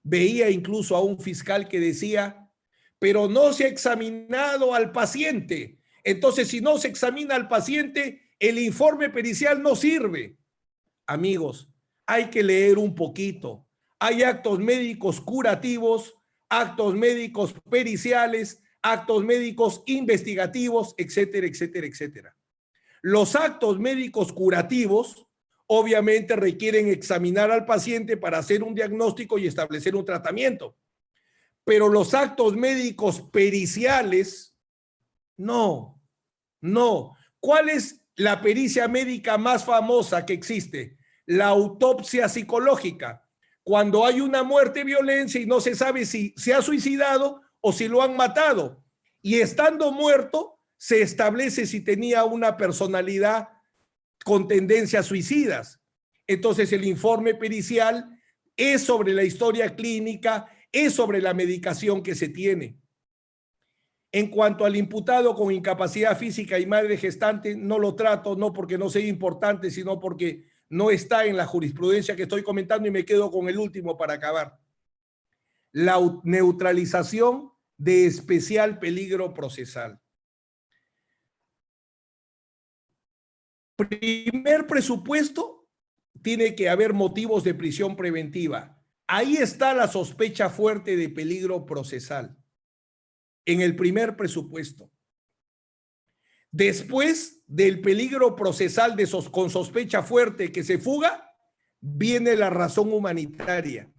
Veía incluso a un fiscal que decía, pero no se ha examinado al paciente. Entonces, si no se examina al paciente, el informe pericial no sirve. Amigos, hay que leer un poquito. Hay actos médicos curativos, actos médicos periciales, actos médicos investigativos, etcétera, etcétera, etcétera. Los actos médicos curativos obviamente requieren examinar al paciente para hacer un diagnóstico y establecer un tratamiento. Pero los actos médicos periciales, no. ¿Cuál es la pericia médica más famosa que existe? La autopsia psicológica. Cuando hay una muerte violencia y no se sabe si se ha suicidado o si lo han matado. Y estando muerto, se establece si tenía una personalidad con tendencias suicidas. Entonces el informe pericial es sobre la historia clínica, es sobre la medicación que se tiene. En cuanto al imputado con incapacidad física y madre gestante, no lo trato, no porque no sea importante, sino porque no está en la jurisprudencia que estoy comentando, y me quedo con el último para acabar. La neutralización de especial peligro procesal. Primer presupuesto, tiene que haber motivos de prisión preventiva. Ahí está la sospecha fuerte de peligro procesal, en el primer presupuesto. Después del peligro procesal con sospecha fuerte que se fuga, viene la razón humanitaria.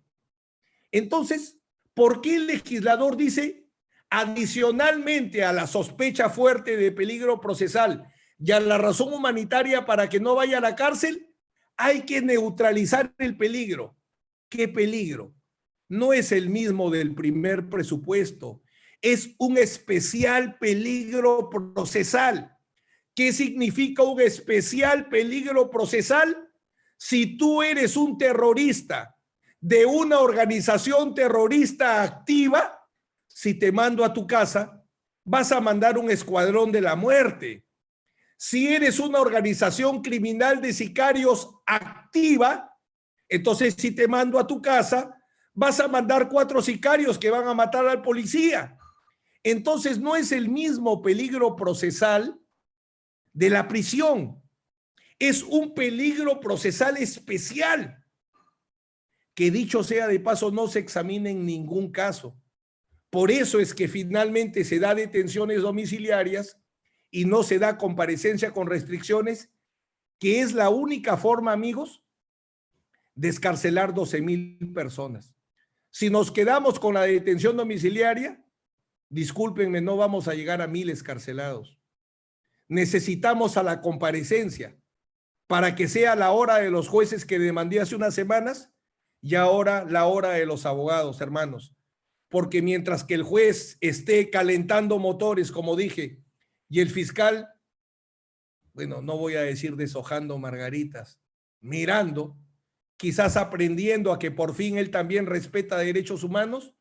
Entonces, ¿por qué el legislador dice, adicionalmente a la sospecha fuerte de peligro procesal y a la razón humanitaria para que no vaya a la cárcel, hay que neutralizar el peligro? ¿Qué peligro? No es el mismo del primer presupuesto. Es un especial peligro procesal. ¿Qué significa un especial peligro procesal? Si tú eres un terrorista de una organización terrorista activa, si te mando a tu casa, vas a mandar un escuadrón de la muerte. Si eres una organización criminal de sicarios activa, entonces si te mando a tu casa, vas a mandar 4 sicarios que van a matar al policía. Entonces no es el mismo peligro procesal de la prisión. Es un peligro procesal especial, que dicho sea de paso no se examina en ningún caso. Por eso es que finalmente se da detenciones domiciliarias y no se da comparecencia con restricciones, que es la única forma, amigos, de excarcelar 12,000 personas. Si nos quedamos con la detención domiciliaria, discúlpenme, no vamos a llegar a 1,000 excarcelados. Necesitamos a la comparecencia para que sea la hora de los jueces que demandé hace unas semanas y ahora la hora de los abogados, hermanos. Porque mientras que el juez esté calentando motores, como dije, y el fiscal, bueno, no voy a decir deshojando margaritas, mirando, quizás aprendiendo a que por fin él también respeta derechos humanos,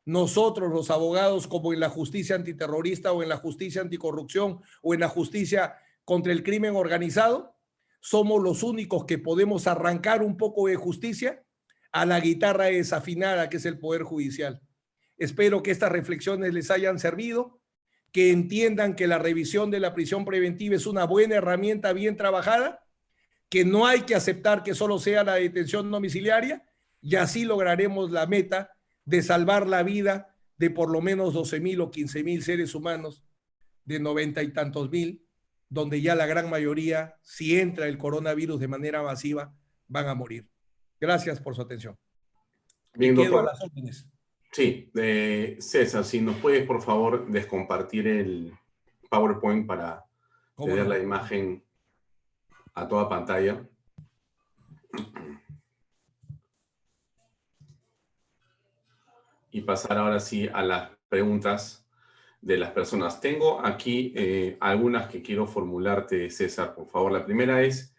nosotros los abogados, como en la justicia antiterrorista o en la justicia anticorrupción o en la justicia contra el crimen organizado, somos los únicos que podemos arrancar un poco de justicia a la guitarra desafinada que es el Poder Judicial. Espero que estas reflexiones les hayan servido, que entiendan que la revisión de la prisión preventiva es una buena herramienta bien trabajada, que no hay que aceptar que solo sea la detención domiciliaria, y así lograremos la meta de salvar la vida de por lo menos 12,000 o 15,000 seres humanos, de 90 y tantos mil, donde ya la gran mayoría, si entra el coronavirus de manera masiva, van a morir. Gracias por su atención. Bien, Quedo doctor. a las órdenes. Sí, César, si nos puedes, por favor, descompartir el PowerPoint para tener la imagen a toda pantalla. Y pasar ahora sí a las preguntas de las personas. Tengo aquí algunas que quiero formularte, César, por favor. La primera es,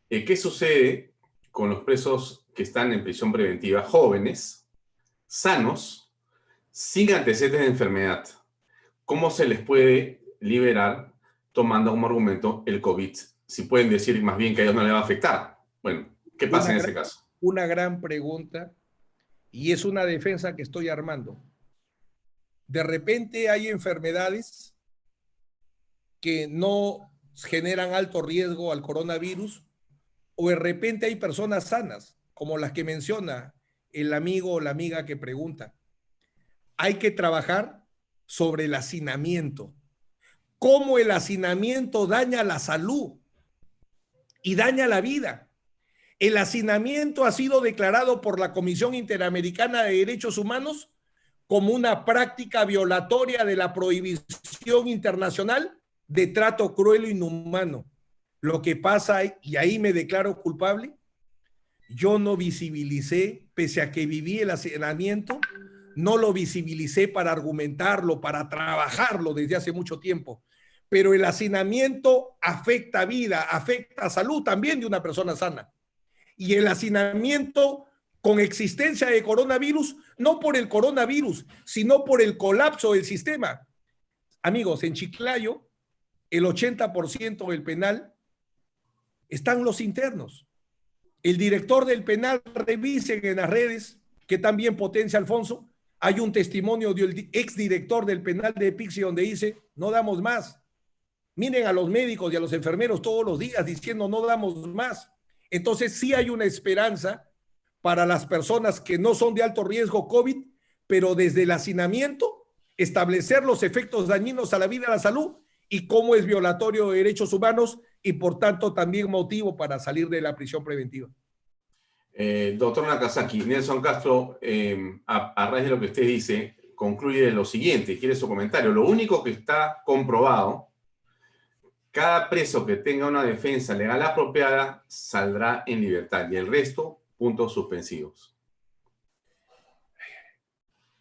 ¿qué sucede con los presos que están en prisión preventiva, jóvenes, sanos, sin antecedentes de enfermedad? ¿Cómo se les puede liberar tomando como argumento el COVID? Si pueden decir más bien que a ellos no les va a afectar. Bueno, ¿qué pasa en ese caso? Una gran pregunta, y es una defensa que estoy armando. De repente hay enfermedades que no generan alto riesgo al coronavirus, o de repente hay personas sanas, como las que menciona el amigo o la amiga que pregunta. Hay que trabajar sobre el hacinamiento. Cómo el hacinamiento daña la salud y daña la vida. El hacinamiento ha sido declarado por la Comisión Interamericana de Derechos Humanos como una práctica violatoria de la prohibición internacional de trato cruel e inhumano. Lo que pasa, y ahí me declaro culpable, yo no visibilicé, pese a que viví el hacinamiento, no lo visibilicé para argumentarlo, para trabajarlo desde hace mucho tiempo, pero el hacinamiento afecta vida, afecta salud también de una persona sana. Y el hacinamiento con existencia de coronavirus, no por el coronavirus, sino por el colapso del sistema. Amigos, en Chiclayo, el 80% del penal están los internos. El director del penal, revisen en las redes, que también potencia Alfonso, hay un testimonio del exdirector del penal de Pixi donde dice, no damos más. Miren a los médicos y a los enfermeros todos los días diciendo, no damos más. Entonces sí hay una esperanza para las personas que no son de alto riesgo COVID, pero desde el hacinamiento, establecer los efectos dañinos a la vida y a la salud y cómo es violatorio de derechos humanos y por tanto también motivo para salir de la prisión preventiva. Doctor Nakazaki, Nelson Castro, a raíz de lo que usted dice, concluye lo siguiente, quiere su comentario. Lo único que está comprobado, cada preso que tenga una defensa legal apropiada saldrá en libertad y el resto, puntos suspensivos.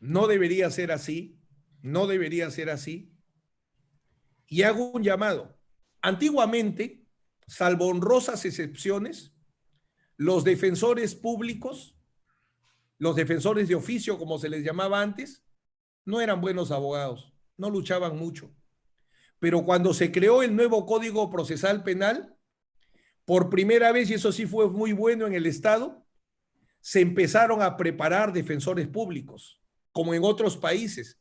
No debería ser así, no debería ser así. Y hago un llamado. Antiguamente, salvo honrosas excepciones, los defensores públicos, los defensores de oficio, como se les llamaba antes, no eran buenos abogados, no luchaban mucho. Pero cuando se creó el nuevo Código Procesal Penal, por primera vez, y eso sí fue muy bueno en el Estado, se empezaron a preparar defensores públicos, como en otros países.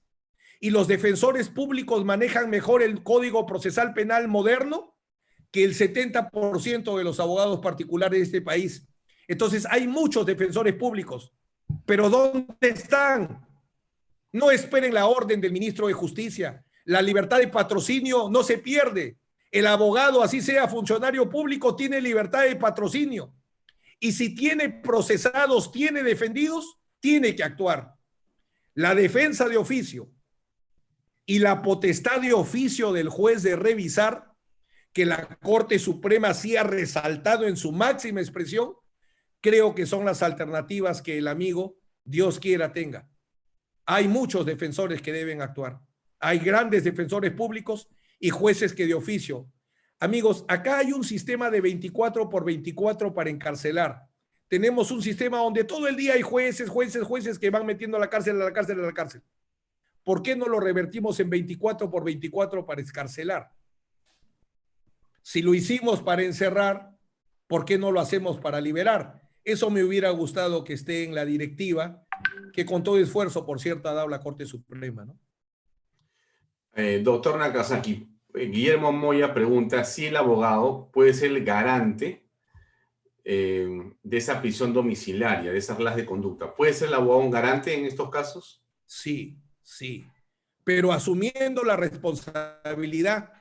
Y los defensores públicos manejan mejor el Código Procesal Penal moderno que el 70% de los abogados particulares de este país. Entonces, hay muchos defensores públicos, pero ¿dónde están? No esperen la orden del ministro de Justicia. La libertad de patrocinio no se pierde. El abogado, así sea funcionario público, tiene libertad de patrocinio. Y si tiene procesados, tiene defendidos, tiene que actuar. La defensa de oficio y la potestad de oficio del juez de revisar, que la Corte Suprema sí ha resaltado en su máxima expresión, creo que son las alternativas que el amigo, Dios quiera, tenga. Hay muchos defensores que deben actuar. Hay grandes defensores públicos y jueces que de oficio. Amigos, acá hay un sistema de 24/24 para encarcelar. Tenemos un sistema donde todo el día hay jueces que van metiendo a la cárcel, a la cárcel, a la cárcel. ¿Por qué no lo revertimos en 24/24 para excarcelar? Si lo hicimos para encerrar, ¿por qué no lo hacemos para liberar? Eso me hubiera gustado que esté en la directiva, que con todo esfuerzo, por cierto, ha dado la Corte Suprema, ¿no? Doctor Nakazaki, Guillermo Moya pregunta si el abogado puede ser el garante de esa prisión domiciliaria, de esas reglas de conducta. ¿Puede ser el abogado un garante en estos casos? Sí, sí, pero asumiendo la responsabilidad.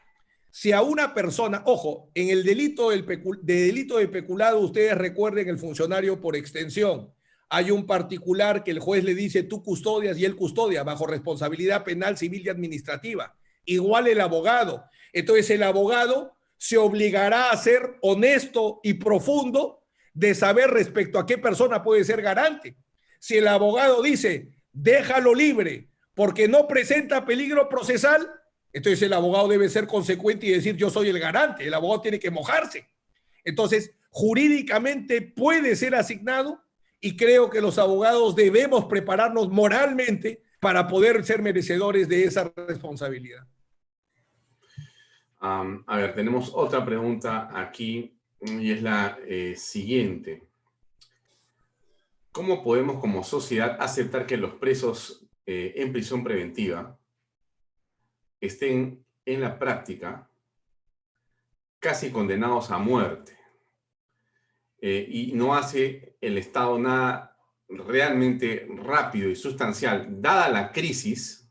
Si a una persona, ojo, en el delito de peculado, ustedes recuerden el funcionario por extensión. Hay un particular que el juez le dice tú custodias y él custodia bajo responsabilidad penal, civil y administrativa. Igual el abogado. Entonces el abogado se obligará a ser honesto y profundo de saber respecto a qué persona puede ser garante. Si el abogado dice déjalo libre porque no presenta peligro procesal, entonces el abogado debe ser consecuente y decir yo soy el garante. El abogado tiene que mojarse. Entonces, jurídicamente puede ser asignado y creo que los abogados debemos prepararnos moralmente para poder ser merecedores de esa responsabilidad. A ver, tenemos otra pregunta aquí y es la siguiente. ¿Cómo podemos como sociedad aceptar que los presos en prisión preventiva estén en la práctica casi condenados a muerte? Y no hace el Estado nada realmente rápido y sustancial, dada la crisis,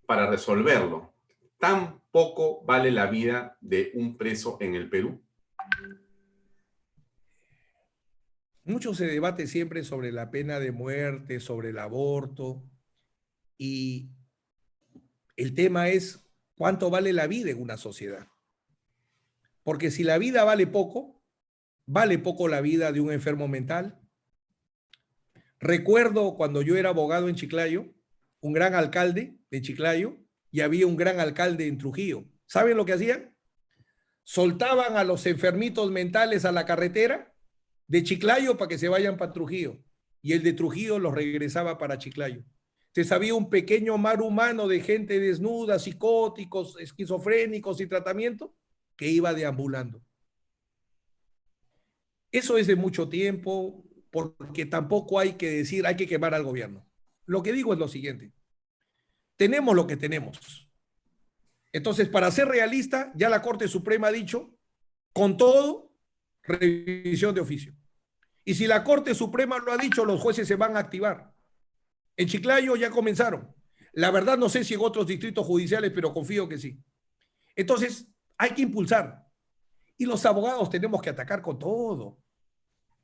para resolverlo. ¿Tan poco vale la vida de un preso en el Perú? Mucho se debate siempre sobre la pena de muerte, sobre el aborto, y el tema es cuánto vale la vida en una sociedad. Porque si la vida vale poco la vida de un enfermo mental. Recuerdo cuando yo era abogado en Chiclayo, un gran alcalde de Chiclayo, y había un gran alcalde en Trujillo, ¿Saben lo que hacían? Soltaban a los enfermitos mentales a la carretera de Chiclayo para que se vayan para Trujillo. Y el de Trujillo los regresaba para Chiclayo. Entonces había un pequeño mar humano de gente desnuda, psicóticos, esquizofrénicos y tratamiento que iba deambulando. Eso es de mucho tiempo, porque tampoco hay que decir, hay que quemar al gobierno. Lo que digo es lo siguiente. Tenemos lo que tenemos. Entonces, para ser realista, ya la Corte Suprema ha dicho, con todo, revisión de oficio. Y si la Corte Suprema lo ha dicho, los jueces se van a activar. En Chiclayo ya comenzaron. La verdad no sé si en otros distritos judiciales, pero confío que sí. Entonces, hay que impulsar. Y los abogados tenemos que atacar con todo.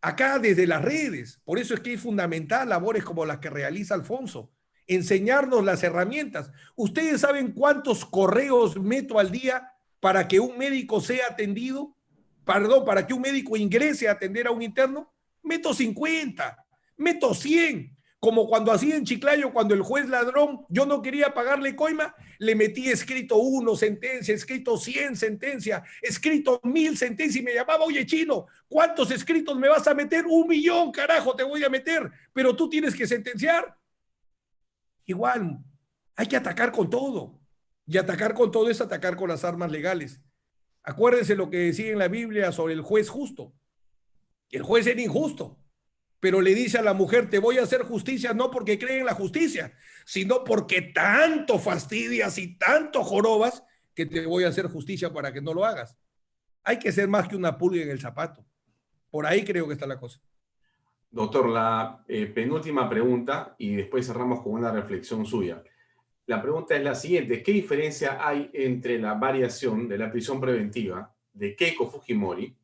Acá desde las redes. Por eso es que es fundamental labores como las que realiza Alfonso. Enseñarnos las herramientas. ¿Ustedes saben cuántos correos meto al día para que un médico sea atendido? Perdón, para que un médico ingrese a atender a un interno. Meto 50, meto 100. Como cuando hacía en Chiclayo, cuando el juez ladrón, yo no quería pagarle coima, le metí escrito 1 sentencia, escrito 100 sentencia, escrito 1000 sentencia y me llamaba, oye chino, ¿cuántos escritos me vas a meter? 1.000.000, carajo, te voy a meter, pero tú tienes que sentenciar. Igual, hay que atacar con todo. Y atacar con todo es atacar con las armas legales. Acuérdense lo que decía en la Biblia sobre el juez justo. El juez era injusto, pero le dice a la mujer, te voy a hacer justicia no porque cree en la justicia, sino porque tanto fastidias y tanto jorobas que te voy a hacer justicia para que no lo hagas. Hay que ser más que una pulga en el zapato. Por ahí creo que está la cosa. Doctor, la penúltima pregunta y después cerramos con una reflexión suya. La pregunta es la siguiente. ¿Qué diferencia hay entre la variación de la prisión preventiva de Keiko Fujimori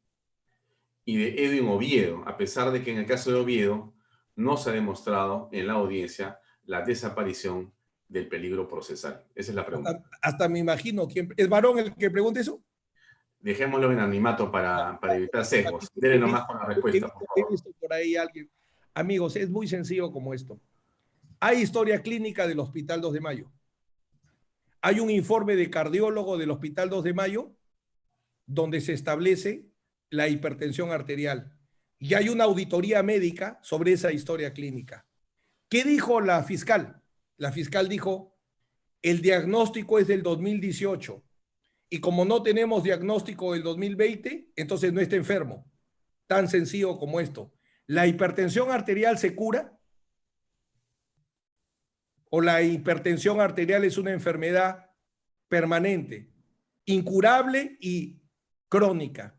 y de Edwin Oviedo, a pesar de que en el caso de Oviedo no se ha demostrado en la audiencia la desaparición del peligro procesal? Esa es la pregunta. Hasta me imagino, ¿quién, ¿es varón el que pregunte eso? Dejémoslo en anonimato para evitar sesgos. Dele nomás con la respuesta, por He favor. visto por ahí alguien. Amigos, es muy sencillo como esto. Hay historia clínica del Hospital 2 de Mayo. Hay un informe de cardiólogo del Hospital 2 de Mayo donde se establece la hipertensión arterial. Y hay una auditoría médica sobre esa historia clínica. ¿Qué dijo la fiscal? La fiscal dijo, el diagnóstico es del 2018 y como no tenemos diagnóstico del 2020, entonces no está enfermo. Tan sencillo como esto. ¿La hipertensión arterial se cura? ¿O la hipertensión arterial es una enfermedad permanente, incurable y crónica?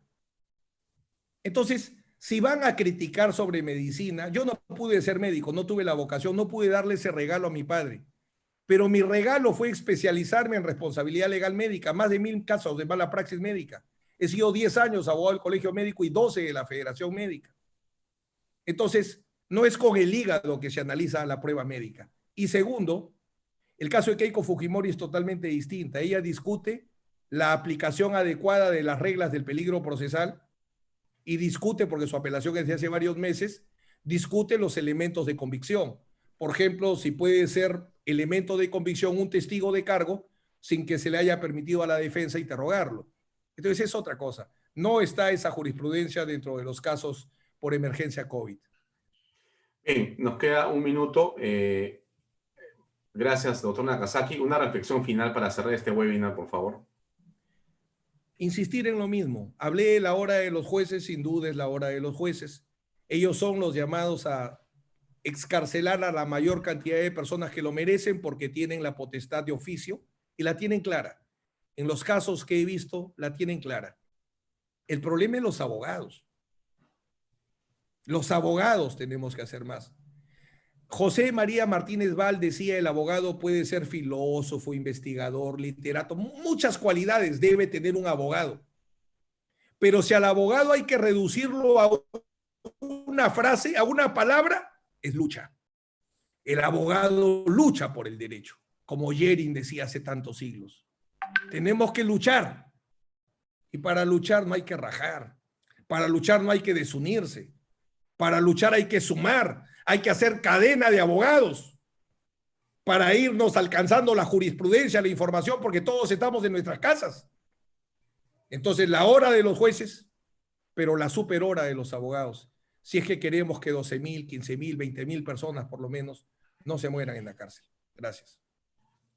Entonces, si van a criticar sobre medicina, yo no pude ser médico, no tuve la vocación, no pude darle ese regalo a mi padre, pero mi regalo fue especializarme en responsabilidad legal médica, más de 1000 casos de mala praxis médica. He sido 10 años abogado del Colegio Médico y 12 de la Federación Médica. Entonces, no es con el hígado que se analiza la prueba médica. Y segundo, el caso de Keiko Fujimori es totalmente distinta. Ella discute la aplicación adecuada de las reglas del peligro procesal y discute, porque su apelación es de hace varios meses, discute los elementos de convicción. Por ejemplo, si puede ser elemento de convicción un testigo de cargo sin que se le haya permitido a la defensa interrogarlo. Entonces es otra cosa. No está esa jurisprudencia dentro de los casos por emergencia COVID. Bien, nos queda un minuto. Gracias, doctor Nakazaki. Una reflexión final para cerrar este webinar, por favor. Insistir en lo mismo. Hablé de la hora de los jueces, sin duda es la hora de los jueces. Ellos son los llamados a excarcelar a la mayor cantidad de personas que lo merecen porque tienen la potestad de oficio y la tienen clara. En los casos que he visto, la tienen clara. El problema es los abogados. Los abogados tenemos que hacer más. José María Martínez Val decía, el abogado puede ser filósofo, investigador, literato, muchas cualidades debe tener un abogado. Pero si al abogado hay que reducirlo a una frase, a una palabra, es lucha. El abogado lucha por el derecho, como Yerin decía hace tantos siglos. Tenemos que luchar. Y para luchar no hay que rajar. Para luchar no hay que desunirse. Para luchar hay que sumar. Hay que hacer cadena de abogados para irnos alcanzando la jurisprudencia, la información, porque todos estamos en nuestras casas. Entonces, la hora de los jueces, pero la superhora de los abogados, si es que queremos que 12.000, 15.000, 20.000 personas por lo menos no se mueran en la cárcel. Gracias.